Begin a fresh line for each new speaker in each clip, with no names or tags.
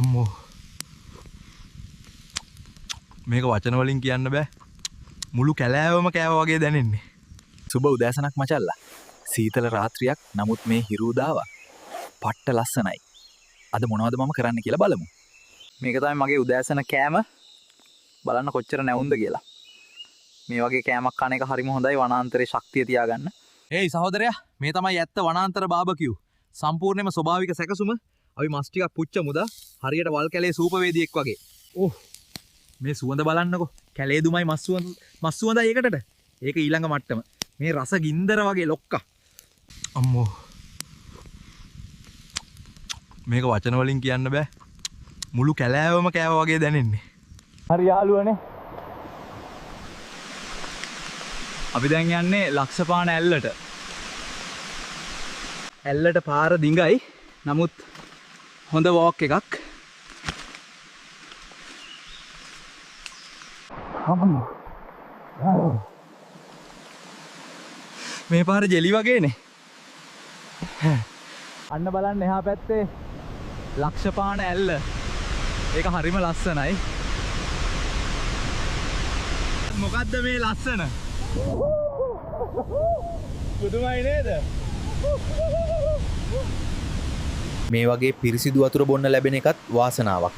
අම්මෝ මේක වචන වලින් කියන්න බෑ මුළු කැලෑවම කෑවා වගේ දැනෙන්නේ.
සුබ උදෑසනක් මචල්ලා. සීතල රාත්‍රියක් නමුත් මේ හිරුදාවා පට්ට ලස්සනයි. අද මොනවද මම කරන්න කියලා බලමු. මේක තමයි මගේ උදෑසන කෑම. බලන්න කොච්චර නැවුම්ද කියලා. මේ වගේ කෑමක් කන එක හරිම හොඳයි වනාන්තරේ ශක්තිය තියාගන්න. ඒයි සහෝදරයා මේ තමයි ඇත්ත වනාන්තර බාබකියු. සම්පූර්ණයෙන්ම ස්වභාවික සැකසුම. අපි මස් ටිකක් පුච්චමුද හරියට වල් කැලේ සූපවේදියෙක් වගේ. ඕහ් මේ සුවඳ බලන්නකෝ. කැලේ දුමයි මස් සුවඳයි ඒකටද. ඒක ඊළඟ මට්ටම. මේ රස ගින්දර වගේ ලොක්කා.
අම්මෝ මේක වචන වලින් කියන්න බෑ මුළු කැලෑවම කෑවා වගේ දැනෙන්නේ.
හරි යාළුවනේ. අපි දැන් යන්නේ ලක්ෂපාන ඇල්ලට. ඇල්ලට පාර දිඟයි. නමුත් හොඳ වෝක් එකක්.
මේ පාර ජෙලි වගේනේ.
අන්න බලන්න එහා පැත්තේ ලක්ෂපාන ඇල්ල. ඒක හරිම ලස්සනයි.
මොකද්ද මේ ලස්සන? පුදුමයි නේද?
මේ වගේ පිරිසිදු වතුර බොන්න ලැබෙන එකත් වාසනාවක්.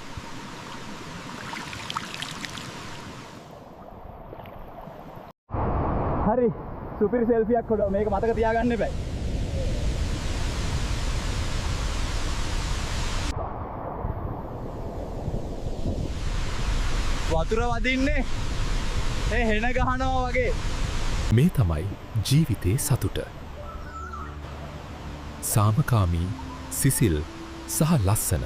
හරි සුපිරි සෙල්ෆියක් හොඩ මේක මතක තියාගන්න එපා. වතුර වදින්නේ හෙන ගහනවා වගේ.
මේ තමයි ජීවිතේ සතුට. සාමකාමී සිසිල් සහ ලස්සන